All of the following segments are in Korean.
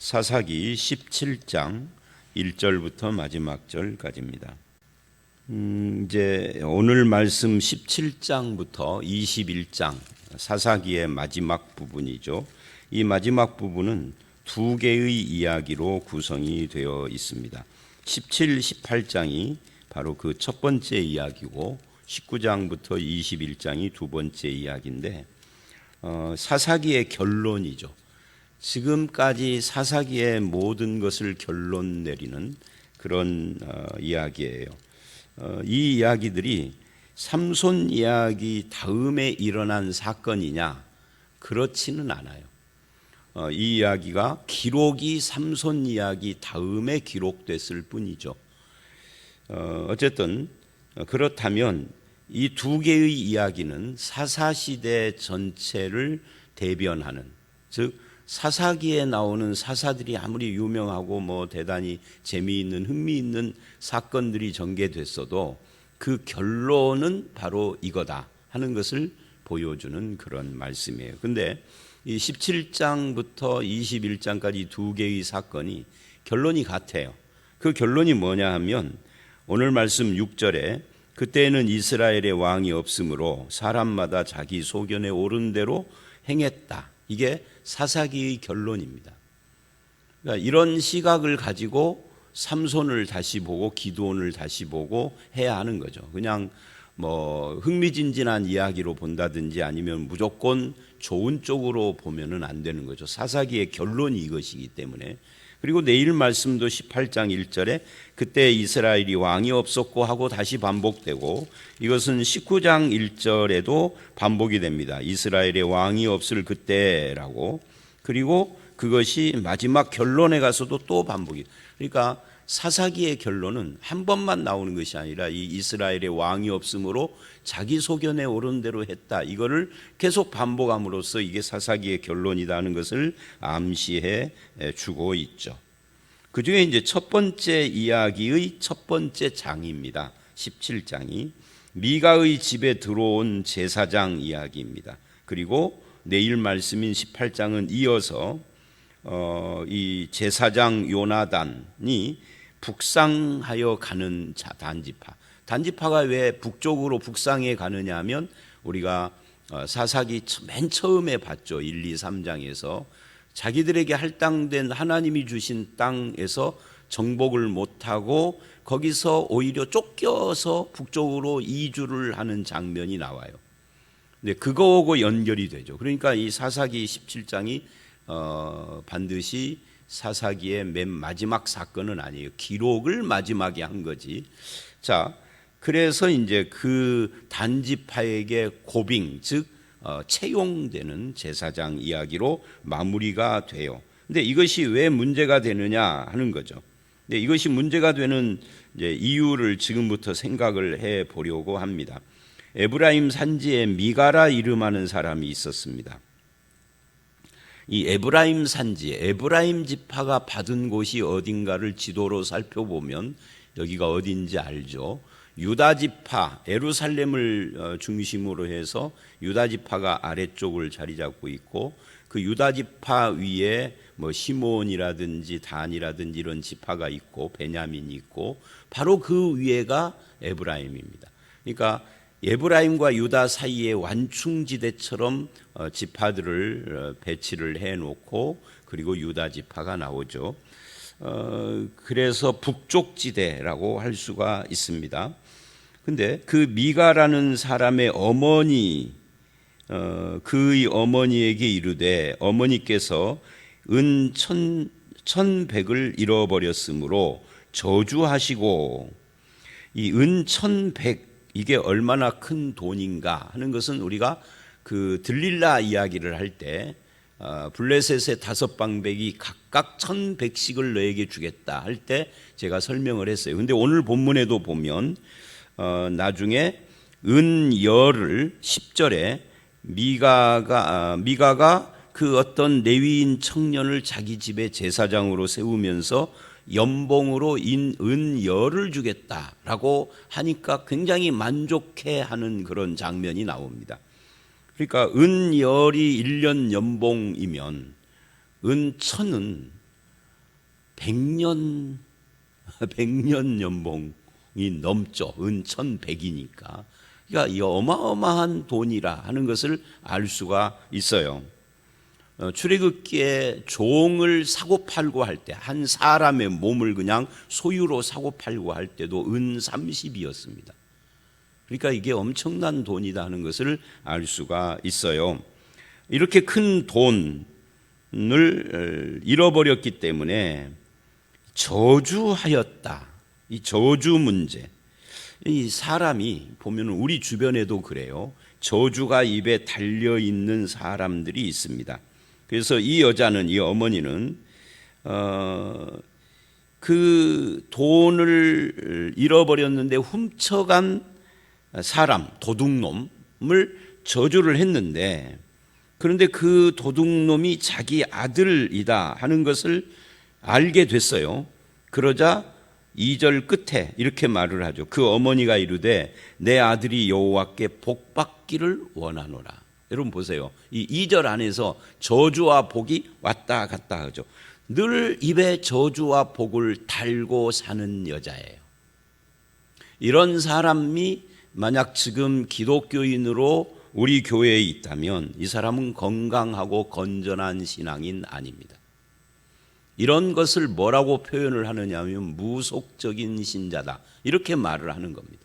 사사기 17장 1절부터 마지막 절까지입니다. 이제 오늘 말씀 17장부터 21장 사사기의 마지막 부분이죠. 이 마지막 부분은 두 개의 이야기로 구성이 되어 있습니다. 17, 18장이 바로 그 첫 번째 이야기고 19장부터 21장이 두 번째 이야기인데 사사기의 결론이죠. 지금까지 사사기의 모든 것을 결론 내리는 그런 이야기예요. 이 이야기들이 삼손 이야기 다음에 일어난 사건이냐? 그렇지는 않아요. 이 이야기가 기록이 삼손 이야기 다음에 기록됐을 뿐이죠. 어쨌든 그렇다면 이 두 개의 이야기는 사사시대 전체를 대변하는, 즉 사사기에 나오는 사사들이 아무리 유명하고 대단히 재미있는 흥미있는 사건들이 전개됐어도 그 결론은 바로 이거다 하는 것을 보여주는 그런 말씀이에요. 근데 이 17장부터 21장까지 두 개의 사건이 결론이 같아요. 그 결론이 뭐냐 하면 오늘 말씀 6절에 그때에는 이스라엘의 왕이 없으므로 사람마다 자기 소견에 오른 대로 행했다. 이게 사사기의 결론입니다. 그러니까 이런 시각을 가지고 삼손을 다시 보고 기드온을 다시 보고 해야 하는 거죠. 그냥 흥미진진한 이야기로 본다든지 아니면 무조건 좋은 쪽으로 보면은 안 되는 거죠. 사사기의 결론이 이것이기 때문에. 그리고 내일 말씀도 18장 1절에 그때 이스라엘이 왕이 없었고 하고 다시 반복되고, 이것은 19장 1절에도 반복이 됩니다. 이스라엘의 왕이 없을 그때라고. 그리고 그것이 마지막 결론에 가서도 또 반복이. 그러니까 사사기의 결론은 한 번만 나오는 것이 아니라 이 이스라엘의 왕이 없으므로 자기 소견에 오른 대로 했다. 이거를 계속 반복함으로써 이게 사사기의 결론이다 하는 것을 암시해 주고 있죠. 그 중에 이제 첫 번째 이야기의 첫 번째 장입니다. 17장이 미가의 집에 들어온 제사장 이야기입니다. 그리고 내일 말씀인 18장은 이어서 이 제사장 요나단이 북상하여 가는 단지파가 왜 북쪽으로 북상해 가느냐 하면 우리가 사사기 맨 처음에 봤죠. 1, 2, 3장에서 자기들에게 할당된 하나님이 주신 땅에서 정복을 못하고 거기서 오히려 쫓겨서 북쪽으로 이주를 하는 장면이 나와요. 근데 그거하고 연결이 되죠. 그러니까 이 사사기 17장이 반드시 사사기의 맨 마지막 사건은 아니에요. 기록을 마지막에 한 거지. 자, 그래서 이제 그 단지파에게 고빙, 즉 채용되는 제사장 이야기로 마무리가 돼요. 근데 이것이 왜 문제가 되느냐 하는 거죠. 근데 이것이 문제가 되는 이제 이유를 지금부터 생각을 해 보려고 합니다. 에브라임 산지에 미가라 이름하는 사람이 있었습니다. 이 에브라임 산지, 에브라임 지파가 받은 곳이 어딘가를 지도로 살펴보면 여기가 어딘지 알죠. 유다 지파, 예루살렘을 중심으로 해서 유다 지파가 아래쪽을 자리 잡고 있고, 그 유다 지파 위에 시몬이라든지 단이라든지 이런 지파가 있고 베냐민이 있고, 바로 그 위에가 에브라임입니다. 그러니까 에브라임과 유다 사이의 완충지대처럼 지파들을 배치를 해놓고, 그리고 유다 지파가 나오죠. 그래서 북쪽 지대라고 할 수가 있습니다. 근데 그 미가라는 사람의 어머니, 그의 어머니에게 이르되 어머니께서 은 1,100을 잃어버렸으므로 저주하시고, 이 은 1,100 이게 얼마나 큰 돈인가 하는 것은 우리가 그 들릴라 이야기를 할 때 블레셋의 5방백이 각각 1,100씩을 너에게 주겠다 할 때 제가 설명을 했어요. 근데 오늘 본문에도 보면 나중에 은열을 10절에 미가가 그 어떤 레위인 청년을 자기 집에 제사장으로 세우면서 연봉으로 은열을 주겠다라고 하니까 굉장히 만족해하는 그런 장면이 나옵니다. 그러니까 은열이 1년 연봉이면 은 1,000은 100년 100년 연봉이 넘죠. 은 1100이니까. 그러니까 이 어마어마한 돈이라 하는 것을 알 수가 있어요. 출애굽기에 종을 사고 팔고 할 때, 한 사람의 몸을 그냥 소유로 사고 팔고 할 때도 은 30이었습니다. 그러니까 이게 엄청난 돈이다 하는 것을 알 수가 있어요. 이렇게 큰 돈을 잃어버렸기 때문에 저주하였다. 이 저주 문제. 이 사람이 보면 우리 주변에도 그래요. 저주가 입에 달려 있는 사람들이 있습니다. 그래서 이 여자는, 이 어머니는 그 돈을 잃어버렸는데 훔쳐간 사람, 도둑놈을 저주를 했는데, 그런데 그 도둑놈이 자기 아들이다 하는 것을 알게 됐어요. 그러자 2절 끝에 이렇게 말을 하죠. 그 어머니가 이르되 내 아들이 여호와께 복받기를 원하노라. 여러분 보세요. 이 2절 안에서 저주와 복이 왔다 갔다 하죠. 늘 입에 저주와 복을 달고 사는 여자예요. 이런 사람이 만약 지금 기독교인으로 우리 교회에 있다면 이 사람은 건강하고 건전한 신앙인 아닙니다. 이런 것을 뭐라고 표현을 하느냐 하면 무속적인 신자다, 이렇게 말을 하는 겁니다.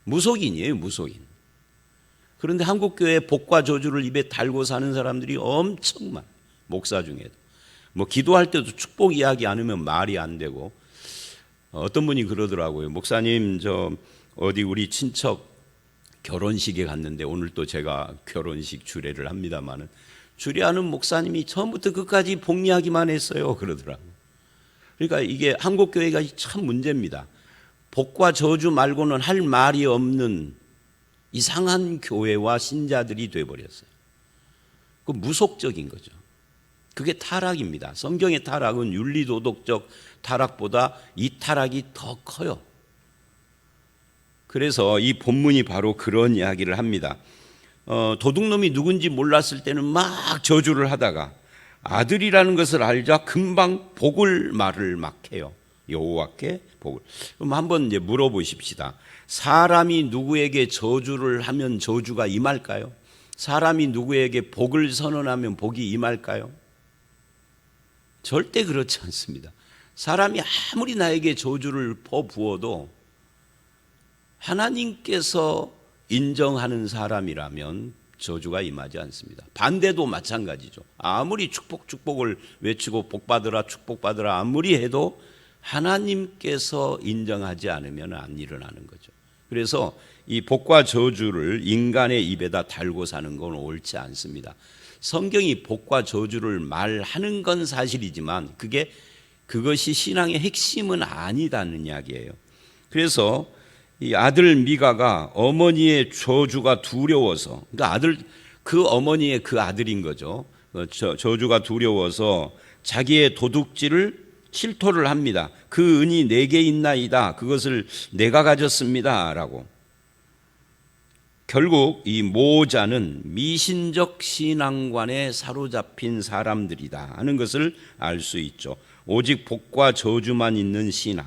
무속인이에요, 무속인. 그런데 한국교회에 복과 저주를 입에 달고 사는 사람들이 엄청 많아요. 목사 중에도. 뭐 기도할 때도 축복 이야기 안 하면 말이 안 되고, 어떤 분이 그러더라고요. 목사님, 저 어디 우리 친척 결혼식에 갔는데, 오늘 또 제가 결혼식 주례를 합니다마는 주례하는 목사님이 처음부터 끝까지 복 이야기만 했어요, 그러더라고요. 그러니까 이게 한국교회가 참 문제입니다. 복과 저주 말고는 할 말이 없는 이상한 교회와 신자들이 돼버렸어요. 그 무속적인 거죠. 그게 타락입니다. 성경의 타락은 윤리도덕적 타락보다 이 타락이 더 커요. 그래서 이 본문이 바로 그런 이야기를 합니다. 도둑놈이 누군지 몰랐을 때는 막 저주를 하다가 아들이라는 것을 알자 금방 복을 말을 막 해요. 여호와께 복을. 그럼 한번 이제 물어보십시다. 사람이 누구에게 저주를 하면 저주가 임할까요? 사람이 누구에게 복을 선언하면 복이 임할까요? 절대 그렇지 않습니다. 사람이 아무리 나에게 저주를 퍼부어도 하나님께서 인정하는 사람이라면 저주가 임하지 않습니다. 반대도 마찬가지죠. 아무리 축복을 외치고 복받으라 축복받으라 아무리 해도 하나님께서 인정하지 않으면 안 일어나는 거죠. 그래서 이 복과 저주를 인간의 입에다 달고 사는 건 옳지 않습니다. 성경이 복과 저주를 말하는 건 사실이지만 그것이 신앙의 핵심은 아니다는 이야기예요. 그래서 이 아들 미가가 어머니의 저주가 두려워서, 그러니까 그 어머니의 그 아들인 거죠. 저주가 두려워서 자기의 도둑질을 실토를 합니다. 그 은이 내게 있나이다. 그것을 내가 가졌습니다. 라고. 결국 이 모자는 미신적 신앙관에 사로잡힌 사람들이다 하는 것을 알 수 있죠. 오직 복과 저주만 있는 신앙.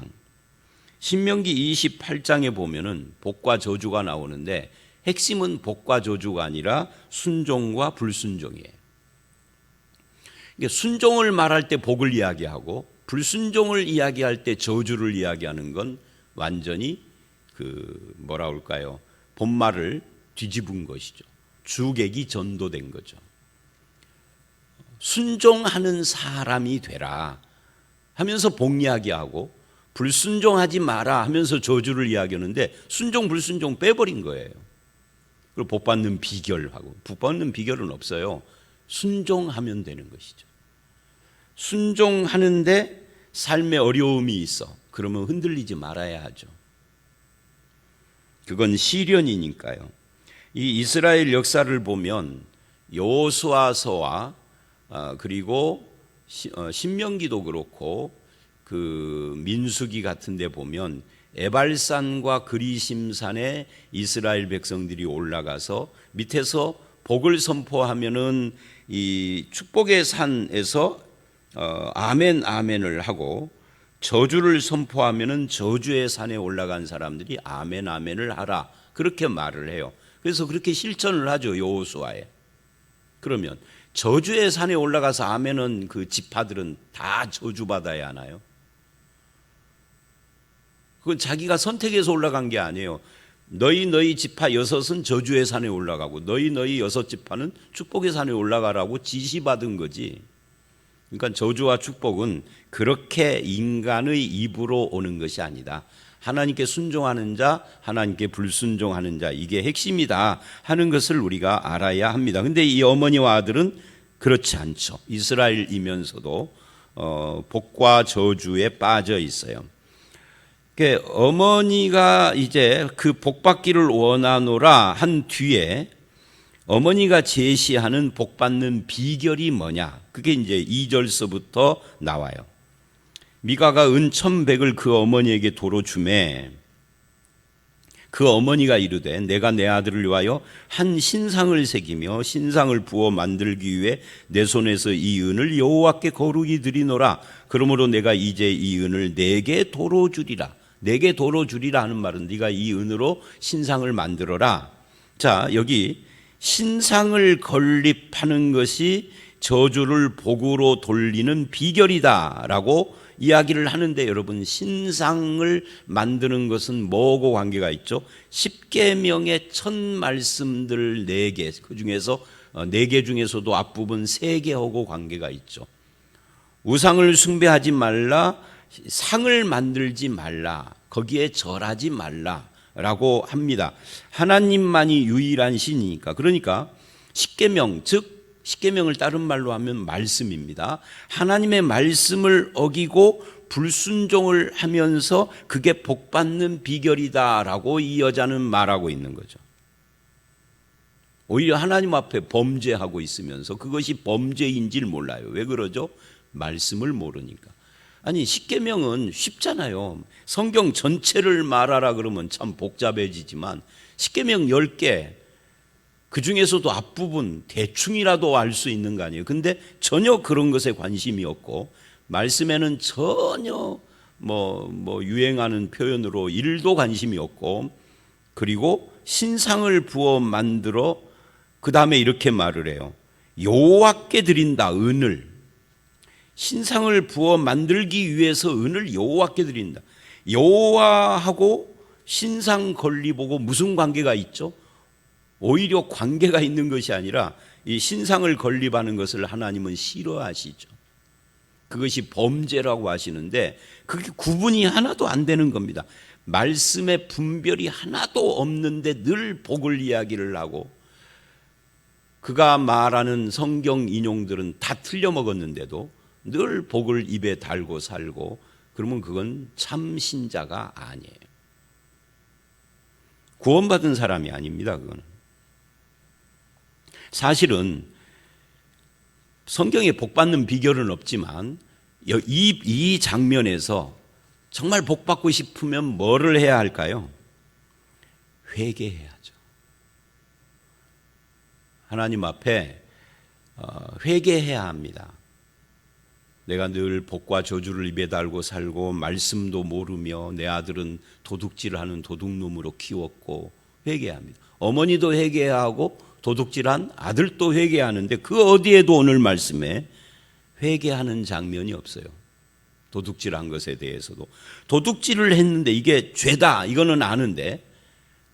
신명기 28장에 보면은 복과 저주가 나오는데 핵심은 복과 저주가 아니라 순종과 불순종이에요. 순종을 말할 때 복을 이야기하고 불순종을 이야기할 때 저주를 이야기하는 건 완전히 뭐라 할까요? 본말을 뒤집은 것이죠. 주객이 전도된 거죠. 순종하는 사람이 되라 하면서 복 이야기하고 불순종하지 마라 하면서 저주를 이야기하는데 순종 불순종 빼버린 거예요. 그리고 복 받는 비결하고 복 받는 비결은 없어요. 순종하면 되는 것이죠. 순종하는데 삶에 어려움이 있어. 그러면 흔들리지 말아야 하죠. 그건 시련이니까요. 이 이스라엘 역사를 보면 여호수아서와 그리고 신명기도 그렇고 그 민수기 같은 데 보면 에발산과 그리심산에 이스라엘 백성들이 올라가서 밑에서 복을 선포하면은 이 축복의 산에서 아멘 아멘을 하고 저주를 선포하면은 저주의 산에 올라간 사람들이 아멘 아멘을 하라 그렇게 말을 해요. 그래서 그렇게 실천을 하죠, 여호수아에. 그러면 저주의 산에 올라가서 아멘은 그 지파들은 다 저주받아야 하나요? 그건 자기가 선택해서 올라간 게 아니에요. 너희 지파 여섯은 저주의 산에 올라가고 너희 여섯 지파는 축복의 산에 올라가라고 지시받은 거지. 그러니까 저주와 축복은 그렇게 인간의 입으로 오는 것이 아니다. 하나님께 순종하는 자, 하나님께 불순종하는 자, 이게 핵심이다 하는 것을 우리가 알아야 합니다. 근데 이 어머니와 아들은 그렇지 않죠. 이스라엘이면서도 복과 저주에 빠져 있어요. 어머니가 이제 그 복받기를 원하노라 한 뒤에 어머니가 제시하는 복받는 비결이 뭐냐? 그게 이제 2절서부터 나와요. 미가가 은 1,100을 그 어머니에게 도로 주매 그 어머니가 이르되 내가 내 아들을 위하여 한 신상을 새기며 신상을 부어 만들기 위해 내 손에서 이 은을 여호와께 거룩히 드리노라. 그러므로 내가 이제 이 은을 내게 도로 주리라. 내게 도로 주리라 하는 말은 네가 이 은으로 신상을 만들어라. 자, 여기 신상을 건립하는 것이 저주를 복으로 돌리는 비결이다라고 이야기를 하는데, 여러분, 신상을 만드는 것은 뭐하고 관계가 있죠? 십계명의 첫 말씀들 4개, 그 중에서 4개 중에서도 앞부분 3개하고 관계가 있죠. 우상을 숭배하지 말라, 상을 만들지 말라, 거기에 절하지 말라라고 합니다. 하나님만이 유일한 신이니까. 그러니까 십계명, 즉 십계명을 다른 말로 하면 말씀입니다. 하나님의 말씀을 어기고 불순종을 하면서 그게 복받는 비결이다라고 이 여자는 말하고 있는 거죠. 오히려 하나님 앞에 범죄하고 있으면서 그것이 범죄인지를 몰라요. 왜 그러죠? 말씀을 모르니까. 아니, 십계명은 쉽잖아요. 성경 전체를 말하라 그러면 참 복잡해지지만 십계명 10개, 그 중에서도 앞부분 대충이라도 알 수 있는 거 아니에요. 근데 전혀 그런 것에 관심이 없고, 말씀에는 전혀 유행하는 표현으로 1도 관심이 없고, 그리고 신상을 부어 만들어 그 다음에 이렇게 말을 해요. 여호와께 드린다, 은을. 신상을 부어 만들기 위해서 은을 여호와께 드린다. 여호와하고 신상 건립하고 무슨 관계가 있죠? 오히려 관계가 있는 것이 아니라 이 신상을 건립하는 것을 하나님은 싫어하시죠. 그것이 범죄라고 하시는데 그게 구분이 하나도 안 되는 겁니다. 말씀의 분별이 하나도 없는데 늘 복을 이야기를 하고, 그가 말하는 성경 인용들은 다 틀려 먹었는데도 늘 복을 입에 달고 살고, 그러면 그건 참 신자가 아니에요. 구원받은 사람이 아닙니다. 그거는. 사실은 성경에 복받는 비결은 없지만 이 장면에서 정말 복받고 싶으면 뭐를 해야 할까요? 회개해야죠. 하나님 앞에 회개해야 합니다. 내가 늘 복과 저주를 입에 달고 살고 말씀도 모르며 내 아들은 도둑질하는 도둑놈으로 키웠고, 회개합니다. 어머니도 회개해야 하고 도둑질한 아들도 회개하는데 그 어디에도 오늘 말씀에 회개하는 장면이 없어요. 도둑질한 것에 대해서도. 도둑질을 했는데 이게 죄다, 이거는 아는데,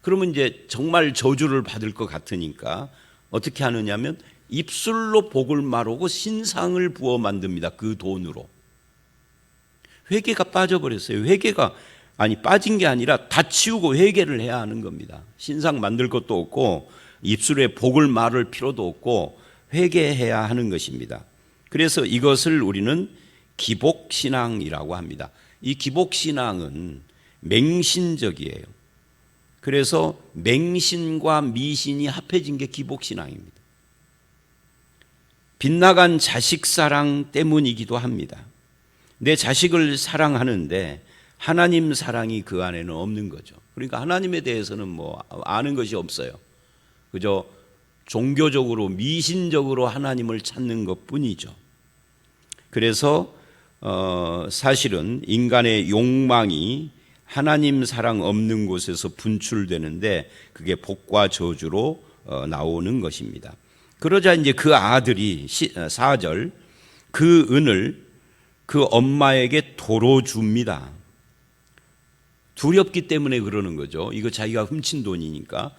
그러면 이제 정말 저주를 받을 것 같으니까 어떻게 하느냐면 입술로 복을 말하고 신상을 부어 만듭니다. 그 돈으로. 회개가 빠져버렸어요. 회개가 빠진 게 아니라 다 치우고 회개를 해야 하는 겁니다. 신상 만들 것도 없고 입술에 복을 말할 필요도 없고 회개해야 하는 것입니다. 그래서 이것을 우리는 기복신앙이라고 합니다. 이 기복신앙은 맹신적이에요. 그래서 맹신과 미신이 합해진 게 기복신앙입니다. 빗나간 자식 사랑 때문이기도 합니다. 내 자식을 사랑하는데 하나님 사랑이 그 안에는 없는 거죠. 그러니까 하나님에 대해서는 아는 것이 없어요. 그저 종교적으로 미신적으로 하나님을 찾는 것뿐이죠. 그래서 사실은 인간의 욕망이 하나님 사랑 없는 곳에서 분출되는데 그게 복과 저주로 나오는 것입니다. 그러자 이제 그 아들이 4절 그 은을 그 엄마에게 도로 줍니다. 두렵기 때문에 그러는 거죠. 이거 자기가 훔친 돈이니까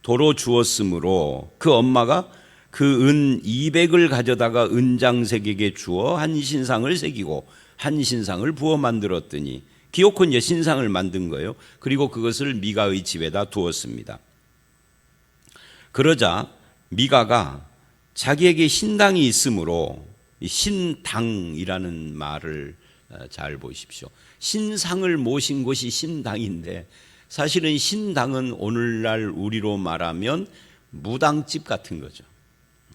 도로 주었으므로 그 엄마가 그 은 200을 가져다가 은장색에게 주어 한 신상을 새기고 한 신상을 부어 만들었더니 기어코 이제 신상을 만든 거예요. 그리고 그것을 미가의 집에다 두었습니다. 그러자 미가가 자기에게 신당이 있으므로 신당이라는 말을 잘 보십시오. 신상을 모신 곳이 신당인데 사실은 신당은 오늘날 우리로 말하면 무당집 같은 거죠.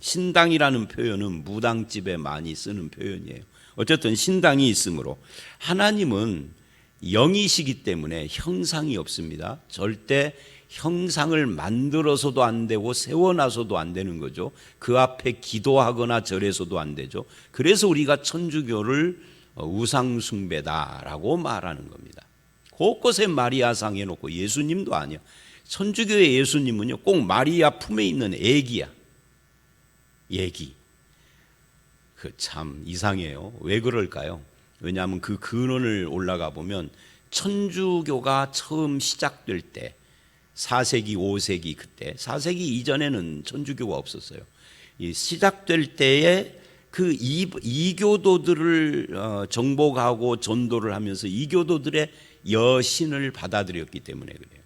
신당이라는 표현은 무당집에 많이 쓰는 표현이에요. 어쨌든 신당이 있으므로 하나님은 영이시기 때문에 형상이 없습니다. 절대 형상을 만들어서도 안 되고 세워놔서도 안 되는 거죠. 그 앞에 기도하거나 절해서도 안 되죠. 그래서 우리가 천주교를 우상숭배다라고 말하는 겁니다. 곳곳에 마리아상 해놓고 예수님도 아니야. 천주교의 예수님은요 꼭 마리아 품에 있는 애기야. 애기. 그 참 이상해요. 왜 그럴까요? 왜냐하면 그 근원을 올라가 보면 천주교가 처음 시작될 때 4세기, 5세기 그때 4세기 이전에는 천주교가 없었어요. 이 시작될 때에 그 이교도들을 정복하고 전도를 하면서 이교도들의 여신을 받아들였기 때문에 그래요.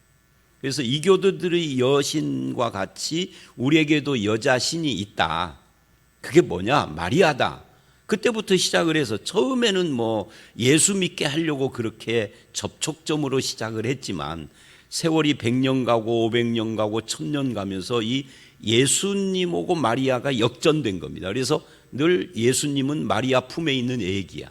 그래서 이교도들의 여신과 같이 우리에게도 여자신이 있다. 그게 뭐냐? 마리아다. 그때부터 시작을 해서 처음에는 뭐 예수 믿게 하려고 그렇게 접촉점으로 시작을 했지만 세월이 100년 가고 500년 가고 1000년 가면서 이 예수님하고 마리아가 역전된 겁니다. 그래서 늘 예수님은 마리아 품에 있는 애기야.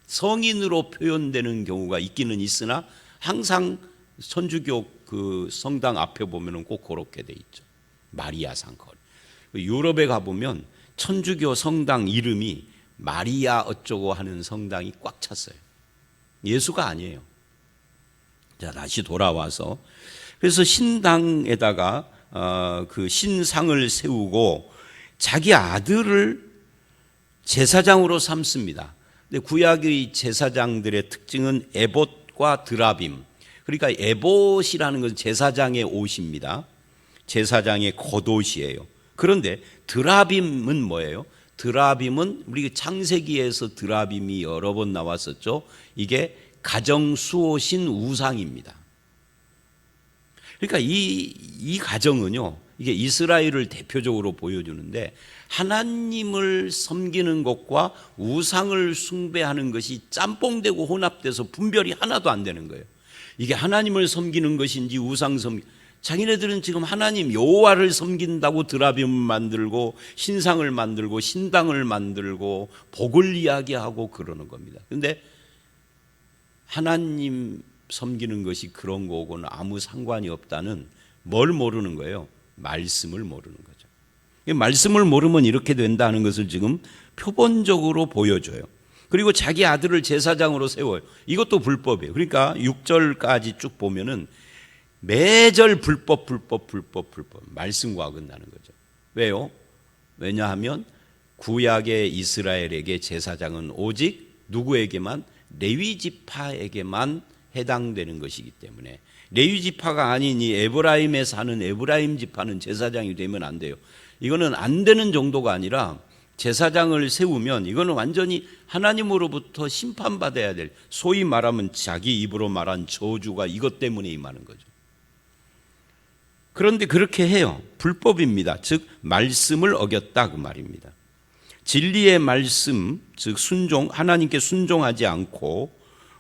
성인으로 표현되는 경우가 있기는 있으나 항상 천주교 그 성당 앞에 보면은 꼭 그렇게 돼 있죠. 마리아 상거리. 유럽에 가보면 천주교 성당 이름이 마리아 어쩌고 하는 성당이 꽉 찼어요. 예수가 아니에요. 자, 다시 돌아와서 그래서 신당에다가 그 신상을 세우고 자기 아들을 제사장으로 삼습니다. 근데 구약의 제사장들의 특징은 에봇과 드라빔. 그러니까 에봇이라는 것은 제사장의 옷입니다. 제사장의 겉옷이에요. 그런데 드라빔은 뭐예요? 드라빔은 우리 창세기에서 드라빔이 여러 번 나왔었죠. 이게 가정 수호신 우상입니다. 그러니까 이 가정은요, 이게 이스라엘을 대표적으로 보여주는데 하나님을 섬기는 것과 우상을 숭배하는 것이 짬뽕되고 혼합돼서 분별이 하나도 안 되는 거예요. 이게 하나님을 섬기는 것인지 우상 자기네들은 지금 하나님 여호와를 섬긴다고 드라빔을 만들고 신상을 만들고 신당을 만들고 복을 이야기하고 그러는 겁니다. 그런데 하나님 섬기는 것이 그런 거고는 아무 상관이 없다는 뭘 모르는 거예요? 말씀을 모르는 거죠. 말씀을 모르면 이렇게 된다는 것을 지금 표본적으로 보여줘요. 그리고 자기 아들을 제사장으로 세워요. 이것도 불법이에요. 그러니까 6절까지 쭉 보면은 매절 불법 말씀과 어긋나는 거죠. 왜요? 왜냐하면 구약의 이스라엘에게 제사장은 오직 누구에게만? 레위 지파에게만 해당되는 것이기 때문에 레위 지파가 아닌 이 에브라임에 사는 에브라임 지파는 제사장이 되면 안 돼요. 이거는 안 되는 정도가 아니라 제사장을 세우면 이거는 완전히 하나님으로부터 심판받아야 될, 소위 말하면 자기 입으로 말한 저주가 이것 때문에 임하는 거죠. 그런데 그렇게 해요. 불법입니다. 즉 말씀을 어겼다 그 말입니다. 진리의 말씀, 즉 순종, 하나님께 순종하지 않고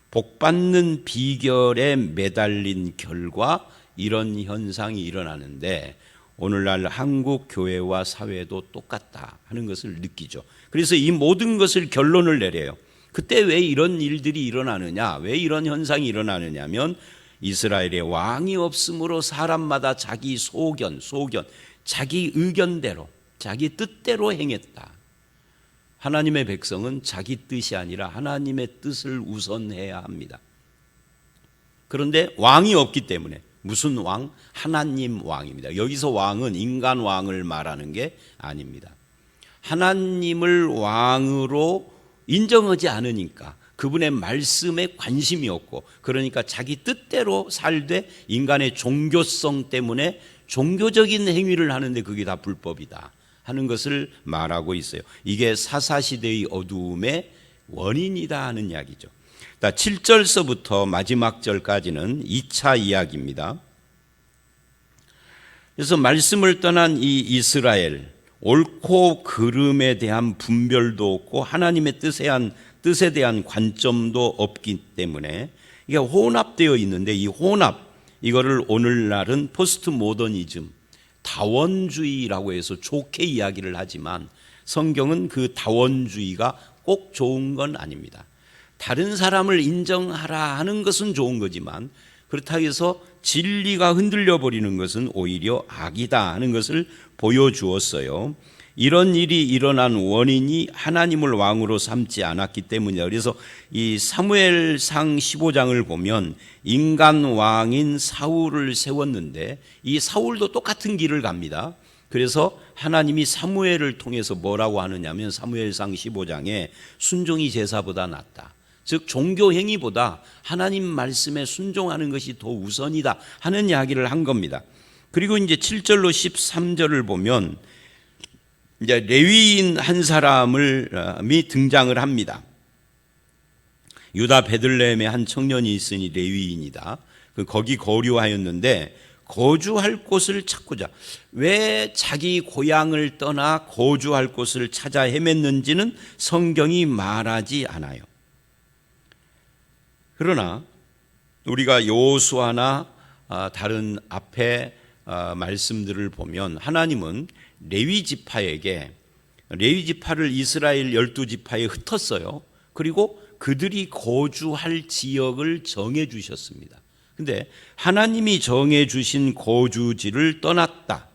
복받는 비결에 매달린 결과 이런 현상이 일어나는데 오늘날 한국 교회와 사회도 똑같다 하는 것을 느끼죠. 그래서 이 모든 것을 결론을 내려요. 그때 왜 이런 일들이 일어나느냐, 왜 이런 현상이 일어나느냐면 이스라엘에 왕이 없으므로 사람마다 자기 소견, 자기 의견대로, 자기 뜻대로 행했다. 하나님의 백성은 자기 뜻이 아니라 하나님의 뜻을 우선해야 합니다. 그런데 왕이 없기 때문에, 무슨 왕? 하나님 왕입니다. 여기서 왕은 인간 왕을 말하는 게 아닙니다. 하나님을 왕으로 인정하지 않으니까 그분의 말씀에 관심이 없고, 그러니까 자기 뜻대로 살되 인간의 종교성 때문에 종교적인 행위를 하는데 그게 다 불법이다 하는 것을 말하고 있어요. 이게 사사시대의 어두움의 원인이다 하는 이야기죠. 7절서부터 마지막 절까지는 2차 이야기입니다. 그래서 말씀을 떠난 이 이스라엘, 옳고 그름에 대한 분별도 없고 하나님의 뜻에 대한 관점도 없기 때문에 이게 혼합되어 있는데, 이 혼합, 이거를 오늘날은 포스트 모더니즘, 다원주의라고 해서 좋게 이야기를 하지만 성경은 그 다원주의가 꼭 좋은 건 아닙니다. 다른 사람을 인정하라 하는 것은 좋은 거지만 그렇다고 해서 진리가 흔들려 버리는 것은 오히려 악이다 하는 것을 보여주었어요. 이런 일이 일어난 원인이 하나님을 왕으로 삼지 않았기 때문이다. 그래서 이 사무엘상 15장을 보면 인간 왕인 사울을 세웠는데 이 사울도 똑같은 길을 갑니다. 그래서 하나님이 사무엘을 통해서 뭐라고 하느냐면 사무엘상 15장에 순종이 제사보다 낫다. 즉 종교 행위보다 하나님 말씀에 순종하는 것이 더 우선이다 하는 이야기를 한 겁니다. 그리고 이제 7절로 13절을 보면 이제 레위인 한 사람이 등장을 합니다. 유다 베들레헴에 한 청년이 있으니 레위인이다. 거기 거류하였는데 거주할 곳을 찾고자, 왜 자기 고향을 떠나 거주할 곳을 찾아 헤맸는지는 성경이 말하지 않아요. 그러나 우리가 여호수아나 다른 앞에 말씀들을 보면 하나님은 레위 지파에게, 레위 지파를 이스라엘 12지파에 흩었어요. 그리고 그들이 거주할 지역을 정해 주셨습니다. 근데 하나님이 정해 주신 거주지를 떠났다.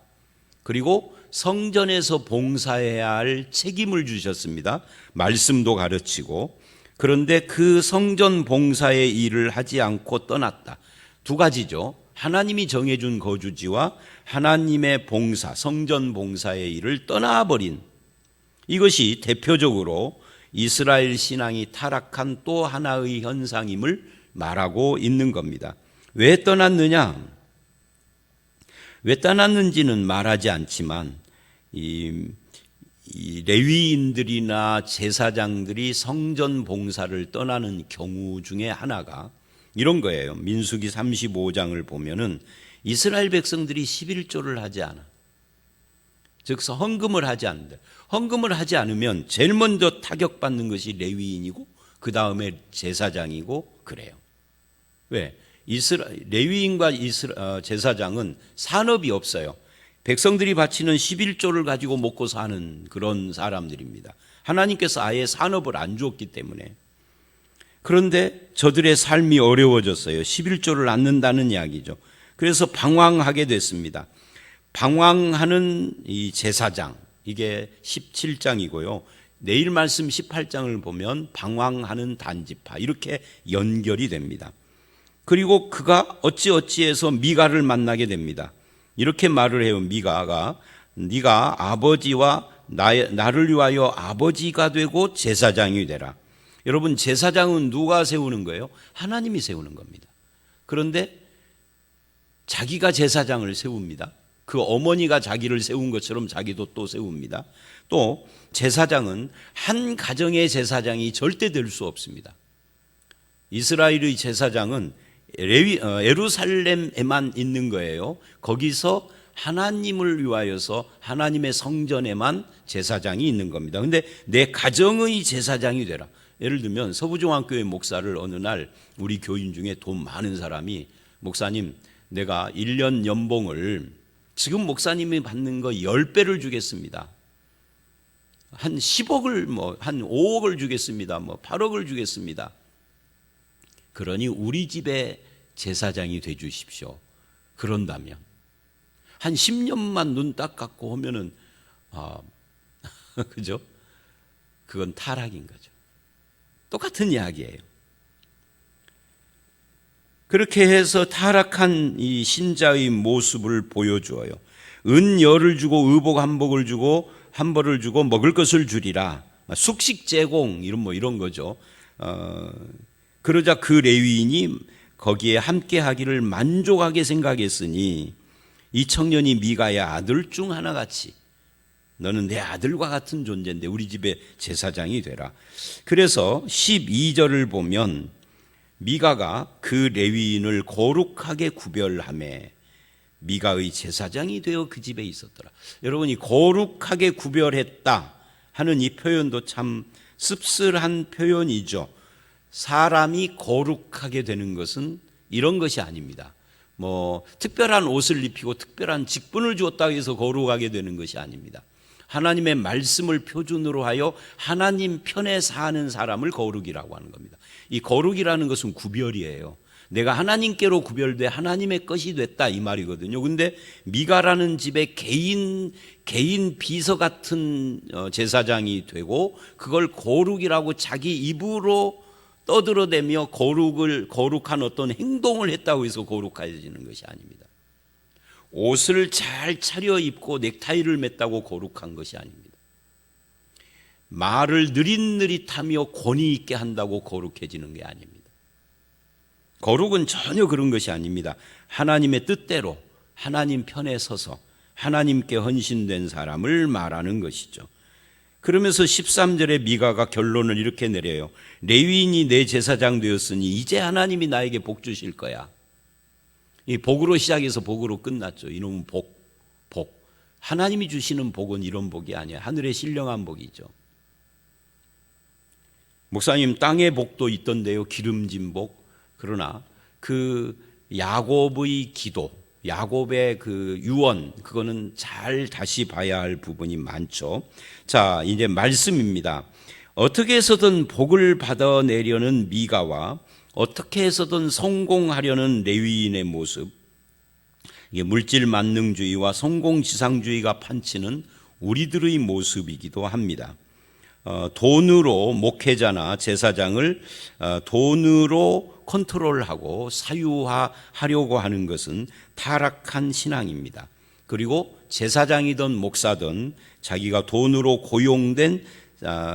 그리고 성전에서 봉사해야 할 책임을 주셨습니다. 말씀도 가르치고. 그런데 그 성전 봉사의 일을 하지 않고 떠났다. 두 가지죠. 하나님이 정해준 거주지와 하나님의 봉사, 성전 봉사의 일을 떠나버린, 이것이 대표적으로 이스라엘 신앙이 타락한 또 하나의 현상임을 말하고 있는 겁니다. 왜 떠났느냐? 왜 떠났는지는 말하지 않지만 이 레위인들이나 제사장들이 성전 봉사를 떠나는 경우 중에 하나가 이런 거예요. 민수기 35장을 보면은 이스라엘 백성들이 11조를 하지 않아. 즉 헌금을 하지 않는데, 헌금을 하지 않으면 제일 먼저 타격받는 것이 레위인이고 그 다음에 제사장이고 그래요. 왜? 레위인과 제사장은 산업이 없어요. 백성들이 바치는 11조를 가지고 먹고 사는 그런 사람들입니다. 하나님께서 아예 산업을 안 주었기 때문에. 그런데 저들의 삶이 어려워졌어요. 11조를 않는다는 이야기죠. 그래서 방황하게 됐습니다. 방황하는 이 제사장, 이게 17장이고요. 내일 말씀 18장을 보면 방황하는 단지파, 이렇게 연결이 됩니다. 그리고 그가 어찌어찌해서 미가를 만나게 됩니다. 이렇게 말을 해요. 미가가, 네가 아버지와 나를 위하여 아버지가 되고 제사장이 되라. 여러분, 제사장은 누가 세우는 거예요? 하나님이 세우는 겁니다. 그런데 자기가 제사장을 세웁니다. 그 어머니가 자기를 세운 것처럼 자기도 또 세웁니다. 또 제사장은 한 가정의 제사장이 절대 될 수 없습니다. 이스라엘의 제사장은 예루살렘에만 있는 거예요. 거기서 하나님을 위하여서 하나님의 성전에만 제사장이 있는 겁니다. 그런데 내 가정의 제사장이 되라. 예를 들면 서부중앙교회 목사를 어느 날 우리 교인 중에 돈 많은 사람이, 목사님, 내가 1년 연봉을 지금 목사님이 받는 거 10배를 주겠습니다. 한 10억을 한 5억을 주겠습니다. 8억을 주겠습니다. 그러니 우리 집에 제사장이 돼 주십시오. 그런다면 한 10년만 눈 딱 감고 하면은 그죠? 그건 타락인 거죠. 똑같은 이야기예요. 그렇게 해서 타락한 이 신자의 모습을 보여주어요. 은 열을 주고 의복 한복을 주고 한 벌을 주고 먹을 것을 주리라. 숙식 제공 이런 거죠. 그러자 그 레위인이 거기에 함께 하기를 만족하게 생각했으니 이 청년이 미가의 아들 중 하나같이 너는 내 아들과 같은 존재인데 우리 집의 제사장이 되라. 그래서 12절을 보면 미가가 그 레위인을 거룩하게 구별하매 미가의 제사장이 되어 그 집에 있었더라. 여러분이 거룩하게 구별했다 하는 이 표현도 참 씁쓸한 표현이죠. 사람이 거룩하게 되는 것은 이런 것이 아닙니다. 특별한 옷을 입히고 특별한 직분을 주었다고 해서 거룩하게 되는 것이 아닙니다. 하나님의 말씀을 표준으로 하여 하나님 편에 사는 사람을 거룩이라고 하는 겁니다. 이 거룩이라는 것은 구별이에요. 내가 하나님께로 구별돼 하나님의 것이 됐다 이 말이거든요. 근데 미가라는 집에 개인 비서 같은 제사장이 되고 그걸 거룩이라고 자기 입으로 떠들어대며 거룩한 어떤 행동을 했다고 해서 거룩해지는 것이 아닙니다. 옷을 잘 차려입고 넥타이를 맸다고 거룩한 것이 아닙니다. 말을 느릿느릿하며 권위 있게 한다고 거룩해지는 게 아닙니다. 거룩은 전혀 그런 것이 아닙니다. 하나님의 뜻대로 하나님 편에 서서 하나님께 헌신된 사람을 말하는 것이죠. 그러면서 13절에 미가가 결론을 이렇게 내려요. 레위인이 내 제사장 되었으니 이제 하나님이 나에게 복 주실 거야. 이 복으로 시작해서 복으로 끝났죠. 이놈은 복. 하나님이 주시는 복은 이런 복이 아니야. 하늘의 신령한 복이죠. 목사님, 땅의 복도 있던데요. 기름진 복. 그러나 그 야곱의 기도, 야곱의 그 유언, 그거는 잘 다시 봐야 할 부분이 많죠. 자, 이제 말씀입니다. 어떻게 해서든 복을 받아내려는 미가와 어떻게 해서든 성공하려는 레위인의 모습, 이게 물질 만능주의와 성공지상주의가 판치는 우리들의 모습이기도 합니다. 돈으로 목회자나 제사장을 돈으로 컨트롤하고 사유화하려고 하는 것은 타락한 신앙입니다. 그리고 제사장이든 목사든 자기가 돈으로 고용된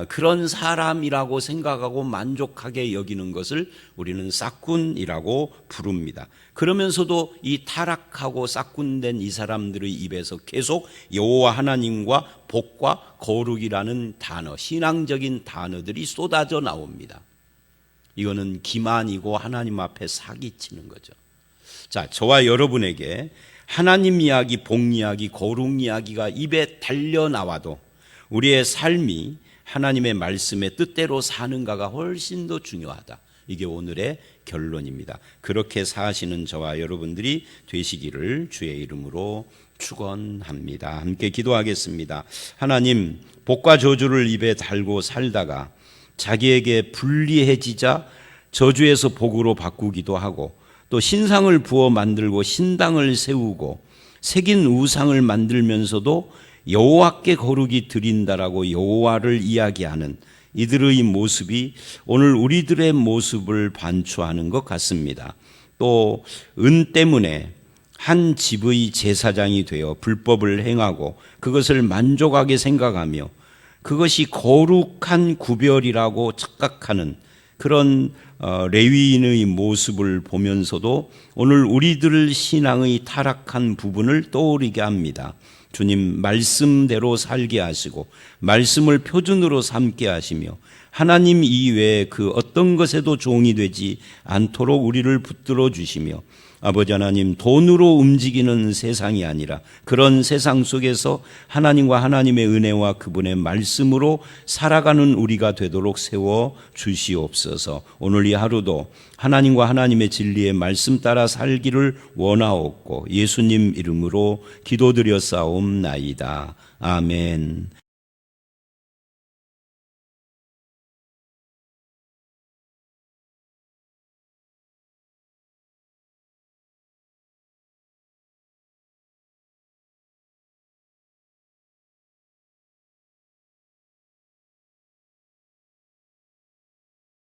그런 사람이라고 생각하고 만족하게 여기는 것을 우리는 싹군이라고 부릅니다. 그러면서도 이 타락하고 싹군된 이 사람들의 입에서 계속 여호와 하나님과 복과 거룩이라는 단어, 신앙적인 단어들이 쏟아져 나옵니다. 이거는 기만이고 하나님 앞에 사기치는 거죠. 자, 저와 여러분에게 하나님 이야기, 복 이야기, 거룩 이야기가 입에 달려 나와도 우리의 삶이 하나님의 말씀의 뜻대로 사는가가 훨씬 더 중요하다. 이게 오늘의 결론입니다. 그렇게 사시는 저와 여러분들이 되시기를 주의 이름으로 축원합니다. 함께 기도하겠습니다. 하나님, 복과 저주를 입에 달고 살다가 자기에게 불리해지자 저주에서 복으로 바꾸기도 하고 또 신상을 부어 만들고 신당을 세우고 새긴 우상을 만들면서도 여호와께 거룩이 드린다라고 여호와를 이야기하는 이들의 모습이 오늘 우리들의 모습을 반추하는 것 같습니다. 또 은 때문에 한 집의 제사장이 되어 불법을 행하고 그것을 만족하게 생각하며 그것이 거룩한 구별이라고 착각하는 그런 레위인의 모습을 보면서도 오늘 우리들 신앙의 타락한 부분을 떠오르게 합니다. 주님, 말씀대로 살게 하시고 말씀을 표준으로 삼게 하시며 하나님 이외에 그 어떤 것에도 종이 되지 않도록 우리를 붙들어 주시며 아버지 하나님, 돈으로 움직이는 세상이 아니라 그런 세상 속에서 하나님과 하나님의 은혜와 그분의 말씀으로 살아가는 우리가 되도록 세워 주시옵소서. 오늘 이 하루도 하나님과 하나님의 진리의 말씀 따라 살기를 원하옵고 예수님 이름으로 기도드려 싸움나이다. 아멘.